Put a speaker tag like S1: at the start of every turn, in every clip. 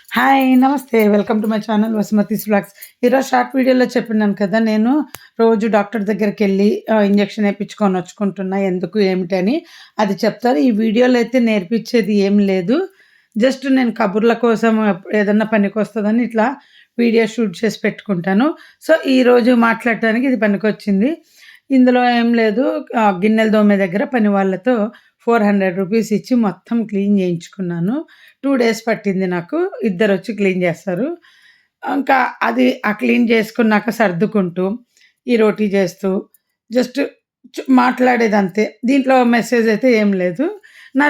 S1: Hi! నమస్తే. Welcome to my channel Vasumathi's vlogs. ఈరోజు short వీడియోలో చెప్పినాను కదా! నేను రోజు డాక్టర్ దగ్గరికెళ్ళి ఇంజెక్షన్ ఏపిచ్చుకొని వచ్చుకుంటున్నా. ఎందుకు, ఏమిటని అది చెప్తాను. ఈ వీడియోలో అయితే నేర్పించేది ఏం లేదు. జస్ట్ నేను కబుర్ల కోసం ఏదన్నా పనికొస్తదని ఇట్లా వీడియో షూట్ చేసి పెట్టుకుంటాను. సో, ఈరోజు మాట్లాడటానికి ఇది పనికొచ్చింది. ఇందులో ఏం లేదు, గిన్నెలు తోమే దగ్గర పని వాళ్ళతో రూ. 400 ఇచ్చి మొత్తం క్లీన్ చేయించుకున్నాను. 2 డేస్ పట్టింది నాకు. ఇద్దరొచ్చి క్లీన్ చేస్తారు. ఇంకా అది క్లీన్ చేసుకున్నాక సర్దుకుంటూ, ఈ రోటీ చేస్తూ జస్ట్ మాట్లాడేదంతే. దీంట్లో మెసేజ్ అయితే ఏం లేదు.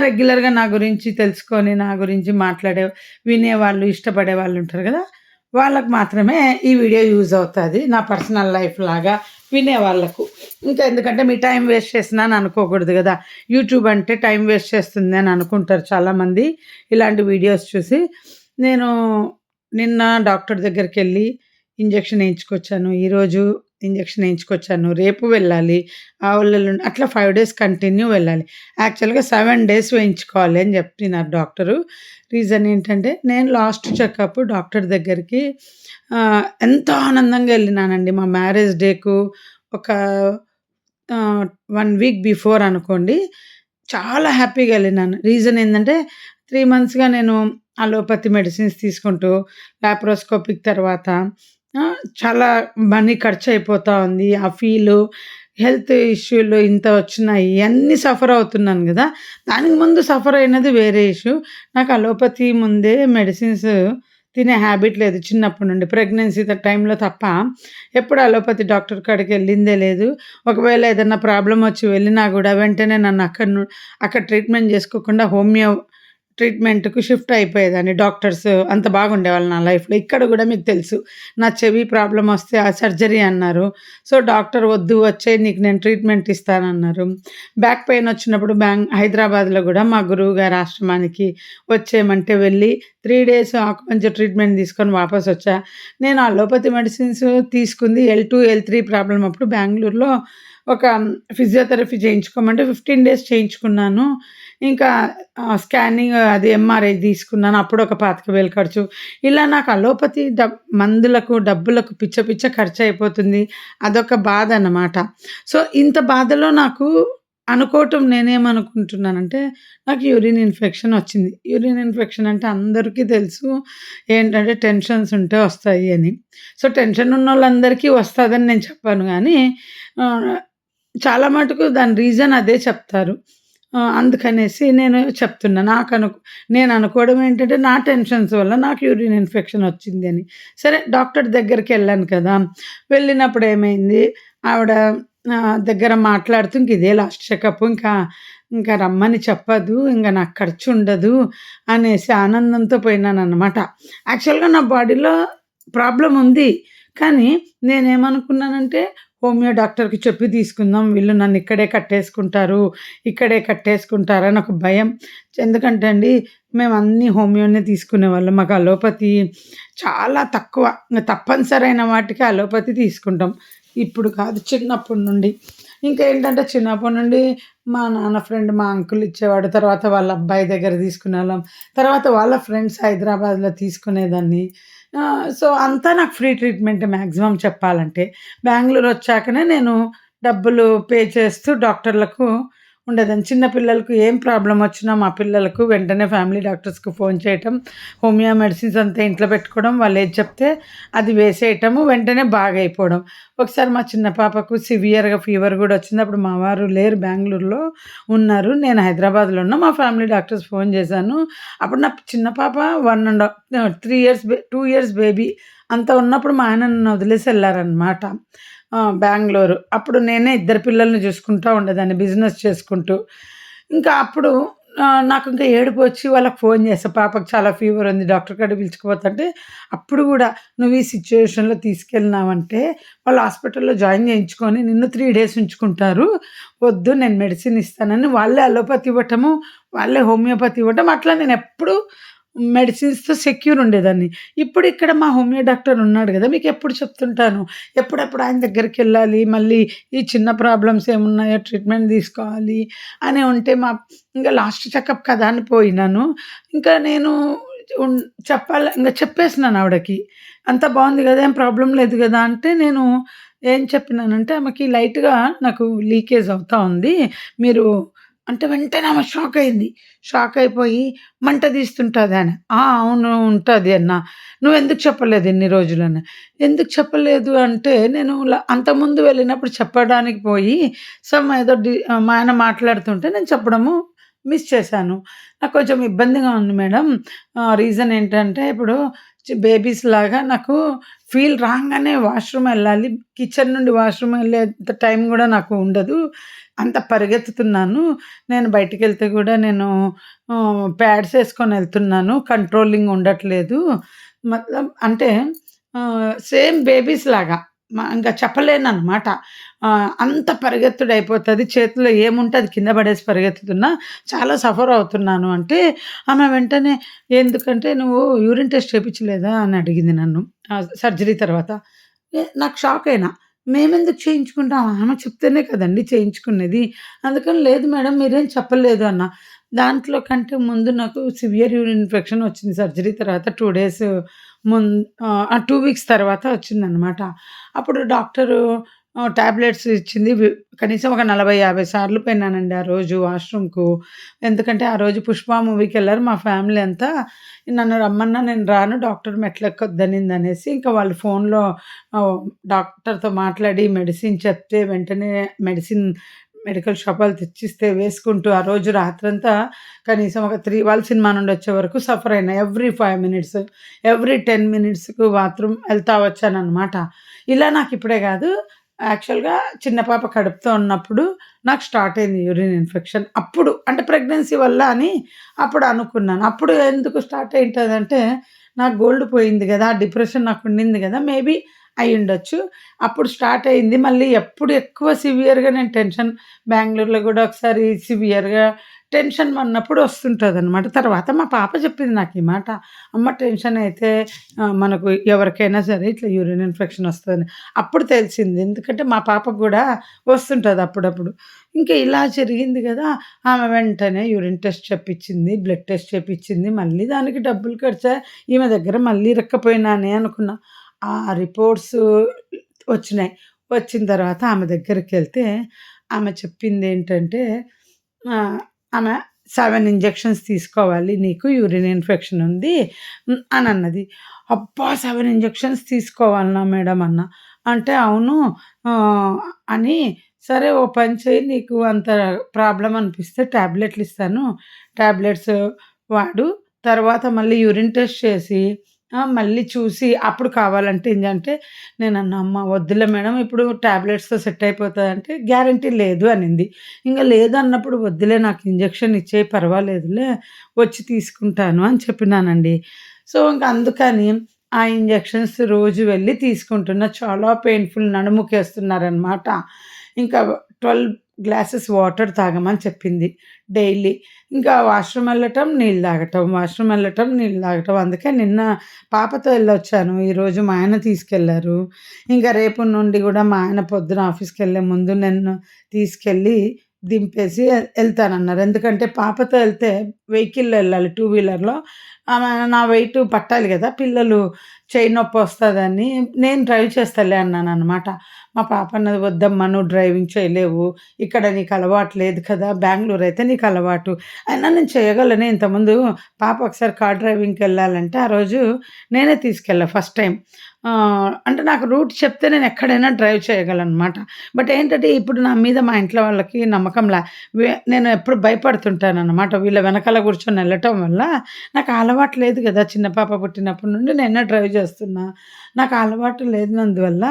S1: రెగ్యులర్‌గా నా గురించి తెలుసుకొని, నా గురించి వినేవాళ్ళు, ఇష్టపడేవాళ్ళు ఉంటారు కదా! వాళ్ళకి మాత్రమే ఈ వీడియో యూజ్ అవుతది. నా పర్సనల్ లైఫ్ లాగా వినేవాళ్ళకు. ఇంకా ఎందుకంటే మీ టైం వేస్ట్ చేసినా అని అనుకోకూడదు గదా! యూట్యూబ్ అంటే టైం వేస్ట్ చేస్తుంది అని అనుకుంటారు చాలామంది ఇలాంటి వీడియోస్ చూసి. నేను నిన్న డాక్టర్ దగ్గరికెళ్ళి ఇంజెక్షన్ ఏయించుకొచ్చాను. ఈరోజు ఇంజెక్షన్ ఏయించుకొచ్చాను. రేపు వెళ్ళాలి. అట్లా 5 డేస్ కంటిన్యూ వెళ్ళాలి. యాక్చువల్‌గా 7 డేస్ వేయించుకోవాలి అని చెప్పినారు డాక్టరు. రీజన్ ఏంటంటే, నేను లాస్ట్ చెకప్ డాక్టర్ దగ్గరికి ఎంతో ఆనందంగా ఎళ్ళినానండి. మా మ్యారేజ్ డేకు ఒక 1 వీక్ బిఫోర్ అనుకోండి. చాలా హ్యాపీగా ఎళ్ళినాను. రీజన్ ఏందంటే 3 మంత్స్‌గా నేను అలోపతి మెడిసిన్స్ తీసుకుంటూ లాప్రోస్కోపిక్ తర్వాత చాలా మనీ ఖర్చయిపోతా ఉంది. ఆ హెల్త్ ఇష్యూలు ఇంత వచ్చినాయి. ఇయన్నీ సఫర్ అవుతున్నాను గదా! దానికి ముందు సఫర్ అయినది వేరే ఇష్యూ. నాకు అలోపతి ముందే మెడిసిన్స్ తినే హ్యాబిట్ లేదు చిన్నప్పటి నుండి. ప్రెగ్నెన్సీ టైంలో తప్ప ఎప్పుడు అలోపతి డాక్టర్ కాడికి ఎళ్ళిందే లేదు. ఒకవేళ ఏదన్నా ప్రాబ్లమ్ వచ్చి వెళ్ళినా గూడా వెంటనే నన్ను అక్కడ ట్రీట్మెంట్ జేసుకోకుండా హోమియో ట్రీట్మెంట్‌కి షిఫ్ట్ అయిపోయేదాన్ని. డాక్టర్స్ అంత బాగుండేవాళ్ళు నా లైఫ్‌లో. ఇక్కడ గూడా మీకు తెలుసు. నా చెవి ప్రాబ్లమ్ వస్తే సర్జరీ అన్నారు. సో, డాక్టర్ వద్దు, వచ్చేయి, నీకు నేను ట్రీట్మెంట్ ఇస్తానన్నారు. బ్యాక్ పెయిన్ వచ్చినప్పుడు హైదరాబాద్‌లో గూడా మా గురువుగారి ఆశ్రమానికి వచ్చేయమంటే వెళ్ళి 3 డేస్ ఆకుపంచర్ ట్రీట్మెంట్ తీసుకొని వాపసొచ్చా. నేను అలోపతి మెడిసిన్స్ తీసుకుంది L2, L3 ప్రాబ్లమ్ అప్పుడు బెంగుళూరులో ఒక ఫిజియోథెరపీ చేయించుకోమంటే 15 డేస్ చేయించుకున్నాను. ఇంకా స్కానింగ్ అది ఎంఆర్ఐ తీసుకున్నాను. అప్పుడు ఒక 25,000 ఖర్చు. ఇలా నాకు అలోపతి మందులకు, డబ్బులకు పిచ్చ పిచ్చ ఖర్చయిపోతుంది. అదొక బాధన్నమాట. సో, ఇంత బాధలో నాకు అనుకోవటం నేనేమనుకుంటున్నానంటే, నాకు యూరిన్ ఇన్ఫెక్షన్ వచ్చింది. యూరిన్ ఇన్ఫెక్షన్ అంటే అందరికీ తెలుసు. ఏంటంటే టెన్షన్స్ ఉంటే వస్తాయి అని. సో, టెన్షన్ ఉన్నోళ్ళందరికీ వస్తదని నేను చెప్పను గానీ, ఆహ్, చాలా మటుకు దాని రీజన్ అదే చెప్తారు. అందుకనేసి నేను చెప్తున్నా. నేను అనుకోవడం ఏంటంటే, నా టెన్షన్స్ వల్ల నాకు యూరిన్ ఇన్ఫెక్షన్ వచ్చింది అని. సరే, డాక్టర్ దగ్గరికెళ్ళాను కదా! వెళ్ళినప్పుడు ఏమైంది, ఆవిడ దగ్గర మాట్లాడుతూ ఇంక ఇదే లాస్ట్ చెకప్, ఇంకా రమ్మని చెప్పదు, ఇంక నాకు ఖర్చుండదు అనేసి ఆనందంతో పోయినాననమాట. యాక్చువల్‌గా నా బాడీలో ప్రాబ్లమ్ ఉంది. కానీ నేనేమనుకున్నానంటే, హోమియో డాక్టర్‌కి చెప్పి తీసుకుందాం. వీళ్ళు నన్ను ఇక్కడే కట్టేసుకుంటారని ఒక భయం. ఎందుకంటే అండి, మేమన్నీ హోమియోనే తీసుకునేవాళ్ళం. మాకు అలోపతి చాలా తక్కువ. తప్పనిసరైన వాటికి అలోపతి తీసుకుంటాం. ఇప్పుడు కాదు, చిన్నప్పటి నుండి. ఇంకా ఏంటంటే, చిన్నప్పటి నుండి మా నాన్న ఫ్రెండ్ మా అంకుల్ ఇచ్చేవాడు. తర్వాత వాళ్ళ అబ్బాయి దగ్గర తీసుకునేవాళ్ళం. తర్వాత వాళ్ళ ఫ్రెండ్స్ హైదరాబాద్‌లో తీసుకునేదాన్ని. సో, అంతా నాకు ఫ్రీ ట్రీట్మెంటే మాక్సిమం చెప్పాలంటే. బెంగుళూరొచ్చాకనే నేను డబ్బులు పే చేస్తూ డాక్టర్లకు ఉండేదాన్ని. చిన్న పిల్లలకు ఏం ప్రాబ్లమొచ్చినా మా పిల్లలకు వెంటనే ఫ్యామిలీ డాక్టర్స్‌కి ఫోను చేయటం, హోమియో మెడిసిన్స్ అంతా ఇంట్లో పెట్టుకోవడం, వాళ్ళేది చెప్తే అది వేసేయటము, వెంటనే బాగయిపోవడం. ఒకసారి మా చిన్న పాపకు సివియర్‌గా ఫీవర్ గూడా వచ్చింది. అప్పుడు మా వారు లేరు, బెంగుళూరులో ఉన్నారు. నేను హైదరాబాద్‌లో ఉన్నా. మా ఫ్యామిలీ డాక్టర్స్ ఫోను చేశాను. అప్పుడు నా చిన్న పాప 3 ఇయర్స్ 2 ఇయర్స్ బేబీ అంత ఉన్నప్పుడు మా ఆయన నన్ను వదిలేసి ఎళ్లారనమాట. బెంగుళూరు. అప్పుడు నేనే ఇద్దరు పిల్లల్ని చూసుకుంటా ఉండేదాన్ని బిజినెస్ చేసుకుంటూ. ఇంకా అప్పుడు నాకింకా ఏడుపొచ్చి వాళ్ళకి ఫోను చేశా. పాపకి చాలా ఫీవర్ ఉంది, డాక్టర్ కాడికి పిలుచుకుపోతుంటే, అప్పుడు గూడా "నువ్వు ఈ సిట్యుయేషన్‌లో తీసుకెళ్ళినావంటే వాళ్ళు హాస్పిటల్‌లో జాయిన్ చేయించుకొని నిన్ను 3 డేస్ ఉంచుకుంటారు. వద్దు, నేను మెడిసిన్ ఇస్తానని" వాళ్ళే అలోపతి ఇవ్వటము, వాళ్ళే హోమియోపతి ఇవ్వటం. అట్లా నేనెప్పుడు మెడిసిన్స్‌తో సెక్యూర్ ఉండేదాన్ని. ఇప్పుడు ఇక్కడ మా హోమియో డాక్టర్ ఉన్నాడు గదా! మీకెప్పుడు చెప్తుంటాను. ఎప్పుడెప్పుడు ఆయన దగ్గరికెళ్ళాలి, మళ్ళీ ఈ చిన్న ప్రాబ్లమ్స్ ఏమున్నాయో ట్రీట్మెంట్ తీసుకోవాలి అని ఉంటే ఇంక లాస్ట్ చెకప్ కదా అని పోయినాను. ఇంకా నేను ఉన్ ఇంగ చెప్పేసినాను ఆవిడకి. "అంతా బావుంది గదా! ఏం ప్రాబ్లమ్ లేదు గదా!" అంటే నేను ఏం చెప్పినానంటే ఆమెకి లైట్‌గా నాకు లీకేజ్ అవుతా ఉంది. మీరు అంటే వెంటనే ఆమె షాకయింది. షాకయిపోయి "మంట తీస్తుంటాదా?" "ఆ! అవును ఉంటది" అన్నా. "నువ్వెందుకు చెప్పలేదు ఇన్ని రోజులని?" "ఎందుకు చెప్పలేదు అంటే నేను అంతకుముందు వెళ్ళినప్పుడు చెప్పడానికి పోయి ఏదో మా ఆయన మాట్లాడుతుంటే నేను చెప్పడము మిస్ చేశాను. నాకు కొంచెం ఇబ్బందిగా ఉంది మేడం. రీజన్ ఏంటంటే ఇప్పుడు బేబీస్‌లాగా నాకు ఫీల్ రాంగానే వాష్‌రూమ్ ఎళ్ళాలి. కిచెన్ నుండి వాష్‌రూమ్ ఎళ్ళేంత టైం గూడా నాకు ఉండదు. అంత పరిగెత్తుతున్నాను. నేను బయటికెళ్తే గూడా నేను ప్యాడ్స్ ఏసుకొని ఎళ్తున్నాను. కంట్రోలింగ్ ఉండట్లేదు. అంటే సేమ్ బేబీస్‌లాగా ఇంక చెప్పలేననమాట. అంత పరిగెత్తుడయిపోతది. చేతిలో ఏముంటే అది కింద పడేసి పరిగెత్తుతున్నా. చాలా సఫర్ అవుతున్నాను అంటే, ఆమె వెంటనే ఎందుకంటే "నువ్వు యూరిన్ టెస్ట్ చేపించలేదా?" అని అడిగింది నన్ను. సర్జరీ తర్వాత. నాకు షాక్ అయినా. మేమెందుకు చేయించుకుంటాం? ఆమె చెప్తేనే కదండీ చేయించుకునేది. అందుకని లేదు మేడం మీరేం చెప్పలేదు అన్నా. దాంట్లో కంటే ముందు నాకు సివియర్ యూరిన్ ఇన్ఫెక్షన్ వచ్చింది సర్జరీ తర్వాత 2 డేస్ 2 వీక్స్ తర్వాత వచ్చిందనమాట. అప్పుడు డాక్టరు టాబ్లెట్స్ ఇచ్చింది. కనీసం ఒక 40, 50 సార్లు పోయినానండి ఆ రోజు వాష్‌రూమ్‌కు. ఎందుకంటే ఆ రోజు 'పుష్ప' మూవీకెళ్లారు మా ఫ్యామిలీ అంతా. నన్ను రమ్మన్నా నేను రాను డాక్టర్ మెట్లెక్కొద్దనిందనేసి ఇంకా వాళ్ళు ఫోన్‌లో డాక్టర్‌తో మాట్లాడి మెడిసిన్ చెప్తే వెంటనే మెడికల్ షాప్ వాళ్ళు తెచ్చిస్తే వేసుకుంటూ ఆ రోజు రాత్రంతా కనీసం ఒక 'వాళ్ళ' సినిమా నుండొచ్చే వరకు సఫర్ అయినా. ఎవ్రీ 5 మినిట్స్, ఎవ్రీ 10 మినిట్స్‌కు బాత్రూమ్ ఎళ్తా వచ్చాననమాట. ఇలా నాకిప్పుడే గాదు యాక్చువల్‌గా చిన్న పాప కడుపుతో ఉన్నప్పుడు నాకు స్టార్ట్ అయింది యూరిన్ ఇన్ఫెక్షన్. అప్పుడు అంటే ప్రెగ్నెన్సీ వల్ల అని అప్పుడు అనుకున్నాను. అప్పుడు ఎందుకు స్టార్ట్ అయింటదంటే నాకు గోల్డ్ పోయింది గదా! డిప్రెషన్ నాకుండింది గదా! మేబీ అయ్యుండొచ్చు. అప్పుడు స్టార్ట్ అయింది. మళ్ళీ ఎప్పుడు ఎక్కువ సివియర్‌గా నేను బెంగుళూరులో గూడా ఒకసారి సివియర్‌గా టెన్షన్ పడినప్పుడు వస్తుంటదనమాట. తర్వాత మా పాప చెప్పింది నాకు ఈ మాట. "అమ్మ టెన్షన్ అయితే మనకు ఎవరికైనా సరే ఇట్లా యూరిన్ ఇన్ఫెక్షన్ వస్తదని." అప్పుడు తెలిసింది. ఎందుకంటే మా పాపకు గూడా వస్తుంటది అప్పుడప్పుడు. ఇంకా ఇలా జరిగింది గదా! ఆమె వెంటనే యూరిన్ టెస్ట్ చేపిచ్చింది. బ్లడ్ టెస్ట్ చేపిచ్చింది. మళ్ళీ దానికి డబ్బులు ఖర్చయ్యాయి. ఈమె దగ్గర మళ్ళీ ఇరక్కపోయినానే అనుకున్నా. ఆ రిపోర్ట్స్ వచ్చినాయి. వచ్చిన తర్వాత ఆమె దగ్గరికెళ్తే ఆమె చెప్పిందేంటంటే ఆమె 7 ఇంజెక్షన్స్ తీసుకోవాలి నీకు యూరిన్ ఇన్ఫెక్షన్ ఉంది అనన్నది. అబ్బా! 7 ఇంజెక్షన్స్ తీసుకోవాలనా మేడం అన్నా. అంటే అవును ఆహ్, అని సరే ఓ పని చెయ్యి నీకు అంత ప్రాబ్లమ్ అనిపిస్తే టాబ్లెట్లిస్తాను. టాబ్లెట్స్ వాడు. తర్వాత మళ్ళీ యూరిన్ టెస్ట్ చేసి మళ్ళీ చూసి అప్పుడు కావాలంటే ఏంటంటే నేనన్నా, "అమ్మ వద్దులే మేడం ఇప్పుడు టాబ్లెట్స్‌తో సెట్ అయిపోతదంటే" గ్యారంటీ లేదు అనింది. ఇంగ లేదన్నప్పుడు వద్దులే నాకు ఇంజెక్షన్ ఇచ్చేయి పర్వాలేదులే వచ్చి తీసుకుంటాను అని చెప్పినానండి. సో, ఇంక అందుకని ఆ ఇంజెక్షన్స్ రోజు వెళ్లి తీసుకుంటున్నా. చాలా పెయిన్‌ఫుల్ నడుముకేస్తున్నారనమాట. ఇంకా 12 గ్లాసెస్ వాటర్ తాగమని చెప్పింది డైలీ. ఇంకా వాష్‌రూమ్ ఎళ్ళటం, నీళ్ళు తాగటం, వాష్‌రూమ్ ఎళ్ళటం, నీళ్ళు తాగటం. అందుకే నిన్న పాపతో ఎళ్ళొచ్చాను. ఈరోజు మా ఆయన తీసుకెళ్లారు. ఇంకా రేపు నుండి గూడా మా ఆయన పొద్దున ఆఫీస్‌కెళ్ళే ముందు నన్ను తీసుకెళ్ళి దింపేసి ఎళ్తానన్నారు. ఎందుకంటే పాపతో ఎళ్తే వెహికల్‌లో ఎళ్ళాలి టూ వీలర్‌లో. నా వెయిట్ పట్టాలి గదా! పిల్లలు చెయ్యి నొప్పొస్తదని నేను డ్రైవ్ చేస్తాలే అన్నాననమాట. మా పాప అన్నది, "వద్దమ్మా నువ్వు డ్రైవింగ్ చేయలేవు. ఇక్కడ నీకు అలవాటు లేదు కదా! బెంగుళూరు అయితే నీకు అలవాటు." అయినా నేను చేయగలనే. ఇంతకుముందు పాప ఒకసారి కార్ డ్రైవింగ్‌కెళ్ళాలంటే ఆ రోజు నేనే తీసుకెళ్ళా ఫస్ట్ టైమ్. అంటే నాకు రూట్ చెప్తే నేను ఎక్కడైనా డ్రైవ్ చేయగలనమాట. బట్ ఏంటంటే ఇప్పుడు నా మీద మా ఇంట్లో వాళ్ళకి నమ్మకంలా. నేను ఎప్పుడు భయపడుతుంటాననమాట. వీళ్ళ వెనకాల కూర్చొని ఎళ్ళటం వల్ల నాకు ఆ అలవాటు లేదు గదా! చిన్న పాప పుట్టినప్పటి నుండి నేనే డ్రైవ్ చేస్తున్నా. నాకు ఆ అలవాటు లేనందువల్ల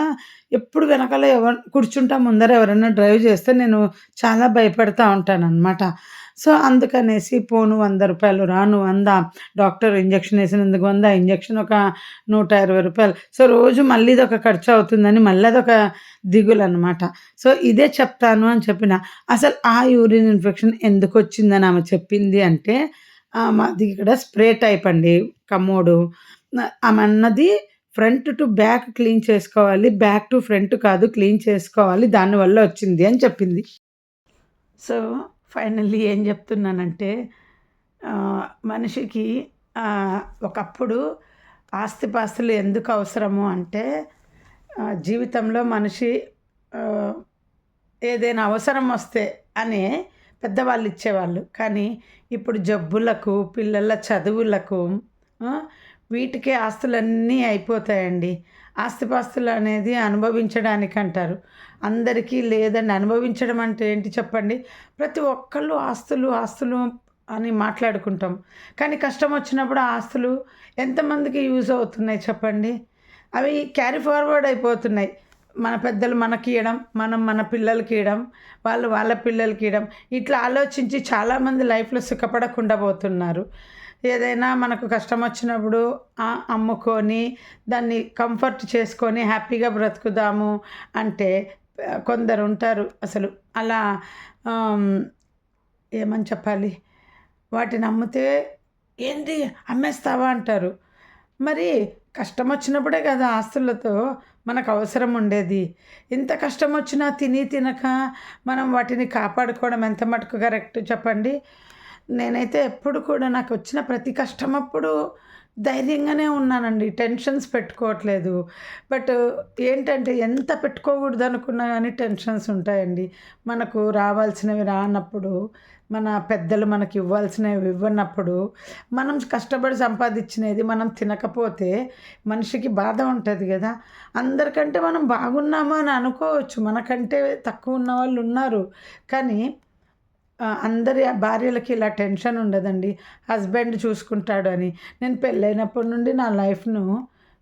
S1: ఎప్పుడు వెనకాల కూర్చుంటా ముందర ఎవరైనా డ్రైవ్ చేస్తే నేను చాలా భయపడతా ఉంటాననమాట. సో, అందుకనేసి పోను రూ. 100 రాను 100 డాక్టర్ ఇంజెక్షన్ ఏసినందుకు 100 ఇంజెక్షన్ ఒక రూ. 120 సో, రోజు మళ్ళీ ఇదొక ఖర్చవుతుందని మళ్ళీ అదొక దిగులనమాట. సో, ఇదే చెప్తాను అని చెప్పిన. అసలు ఆ యూరిన్ ఇన్ఫెక్షన్ ఎందుకొచ్చిందని ఆమె చెప్పింది అంటే మాది ఇక్కడ స్ప్రే టైప్ అండి కమోడు. ఆమె అన్నది ఫ్రంట్ టు బ్యాక్ క్లీన్ చేసుకోవాలి. బ్యాక్ టు ఫ్రంట్ కాదు క్లీన్ చేసుకోవాలి. దానివల్ల వచ్చింది అని చెప్పింది. సో, ఫైనల్లీ ఏం చెప్తున్నానంటే మనిషికి ఒకప్పుడు ఆస్తిపాస్తులు ఎందుకు అవసరము అంటే జీవితంలో మనిషి ఏదైనా అవసరం వస్తే అని పెద్దవాళ్ళు ఇచ్చేవాళ్ళు. కానీ ఇప్పుడు జబ్బులకు, పిల్లల చదువులకు వీటికే ఆస్తులన్నీ అయిపోతాయండి. ఆస్తిపాస్తులు అనేది అనుభవించడానికి అంటారు. అందరికీ లేదండి. అనుభవించడం అంటే ఏంటి చెప్పండి? ప్రతి ఒక్కళ్ళు ఆస్తులు, ఆస్తులు అని మాట్లాడుకుంటాం. కానీ కష్టం వచ్చినప్పుడు ఆ ఆస్తులు ఎంతమందికి యూజ్ అవుతున్నాయి చెప్పండి? అవి క్యారీ ఫార్వర్డ్ అయిపోతున్నాయి. మన పెద్దలు మనకియ్యడం, మనం మన పిల్లలకియ్యడం, వాళ్ళు వాళ్ళ పిల్లలకియ్యడం. ఇట్లా ఆలోచించి చాలామంది లైఫ్‌లో సుఖపడకుండా పోతున్నారు. ఏదైనా మనకు కష్టం వచ్చినప్పుడు అమ్ముకొని, దాన్ని కంఫర్ట్ చేసుకొని హ్యాపీగా బ్రతుకుదాము అంటే కొందరుంటారు అసలు అలా ఏమని చెప్పాలి? వాటిని అమ్మితే ఏంటి అమ్మేస్తావా అంటారు. మరి కష్టం వచ్చినప్పుడే కదా ఆస్తులతో మనకు అవసరం ఉండేది. ఇంత కష్టం వచ్చినా తిని తినక మనం వాటిని కాపాడుకోవడం ఎంత మటుకు కరెక్ట్ చెప్పండి? నేనైతే ఎప్పుడు కూడా నాకు వచ్చిన ప్రతి కష్టమప్పుడు ధైర్యంగానే ఉన్నానండి. టెన్షన్స్ పెట్టుకోవట్లేదు. బట్ ఏంటంటే ఎంత పెట్టుకోకూడదు అనుకున్నా కానీ టెన్షన్స్ ఉంటాయండి. మనకు రావాల్సినవి రానప్పుడు, మన పెద్దలు మనకి ఇవ్వాల్సినవి ఇవ్వనప్పుడు, మనం కష్టపడి సంపాదించినది మనం తినకపోతే మనిషికి బాధ ఉంటుంది కదా! అందరికంటే మనం బాగున్నాము అని అనుకోవచ్చు. మనకంటే తక్కువ ఉన్నవాళ్ళు ఉన్నారు. కానీ అందరి భార్యలకి ఇలా టెన్షన్ ఉండదండి. హస్బెండ్ చూసుకుంటాడు అని. నేను పెళ్ళైనప్పటి నుండి నా లైఫ్‌ను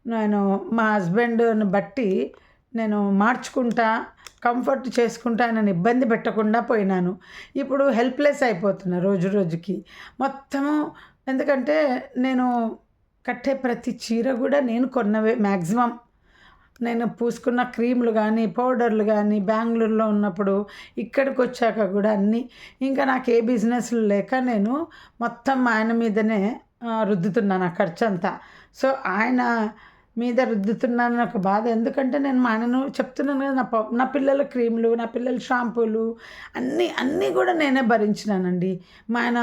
S1: నేను మా హస్బెండ్‌ని బట్టి నేను మార్చుకుంటా, కంఫర్ట్ చేసుకుంటా, ఆయనని ఇబ్బంది పెట్టకుండా పోయినాను. ఇప్పుడు హెల్ప్‌లెస్ అయిపోతున్నా రోజు రోజుకి. మొత్తము ఎందుకంటే నేను కట్టే ప్రతి చీర కూడా నేను కొన్నవే మ్యాక్సిమం. నేను పూసుకున్న క్రీములు కానీ, పౌడర్లు కానీ బెంగుళూరులో ఉన్నప్పుడు ఇక్కడికొచ్చాక కూడా అన్నీ ఇంకా నాకు ఏ బిజినెస్‌లు లేక నేను మొత్తం మా ఆయన మీదనే రుద్దుతున్నాను ఆ ఖర్చంతా. సో, ఆయన మీద రుద్దుతున్నానని ఒక బాధ. ఎందుకంటే నేను మా ఆయనను చెప్తున్నాను కదా! నా పిల్లల క్రీములు, నా పిల్లల షాంపూలు అన్నీ కూడా నేనే భరించినానండి. మా ఆయన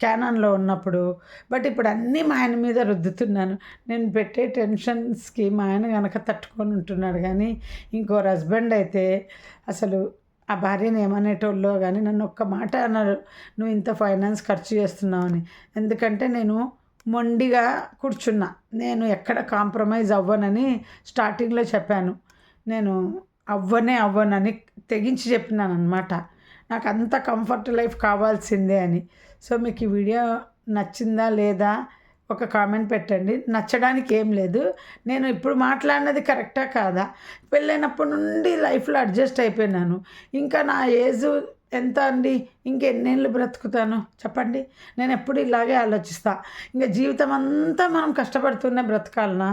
S1: క్యానాన్‌లో ఉన్నప్పుడు. బట్ ఇప్పుడు అన్నీ మా ఆయన మీద రుద్దుతున్నాను. నేను పెట్టే టెన్షన్స్‌కి మా ఆయన గనక తట్టుకొని ఉంటున్నాడు గానీ, ఇంకోరు హస్బెండ్ అయితే అసలు ఆ భార్యని ఏమనేటోళ్ళో గానీ నన్ను ఒక్క మాట అన్నారు. "నువ్వు ఇంత ఫైనాన్స్ ఖర్చు చేస్తున్నావని." ఎందుకంటే నేను మొండిగా కూర్చున్నా. నేను ఎక్కడ కాంప్రమైజ్ అవ్వనని స్టార్టింగ్‌లో చెప్పాను. నేను అవ్వనని తెగించి చెప్పినాననమాట. నాకంత కంఫర్ట్ లైఫ్ కావాల్సిందే అని. సో, మీకు ఈ వీడియో నచ్చిందా లేదా ఒక కామెంట్ పెట్టండి. నచ్చడానికి ఏం లేదు. నేను ఇప్పుడు మాట్లాడినది కరెక్టా కాదా? పెళ్ళైనప్పటి నుండి లైఫ్‌లో అడ్జస్ట్ అయిపోయినాను. ఇంకా నా ఏజు ఎంత అండి? ఇంకెన్నేళ్ళు బ్రతుకుతాను చెప్పండి? నేనెప్పుడు ఇలాగే ఆలోచిస్తా. ఇంక జీవితం అంతా మనం కష్టపడుతూనే బ్రతకాలనా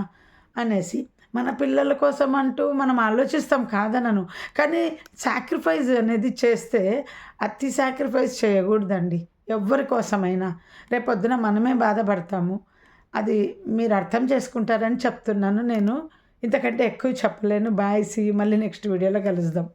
S1: అనేసి. మన పిల్లల కోసం అంటూ మనం ఆలోచిస్తాం కాదనను. కానీ సాక్రిఫైస్ అనేది చేస్తే అతి సాక్రిఫైస్ చేయకూడదండి. ఎవ్వరి కోసమైనా. రేపొద్దున మనమే బాధపడతాము. అది మీరు అర్థం చేసుకుంటారని చెప్తున్నాను నేను. ఇంతకంటే ఎక్కువ చెప్పలేను. బాయ్. See you. మళ్ళీ నెక్స్ట్ వీడియోలో కలుద్దాం.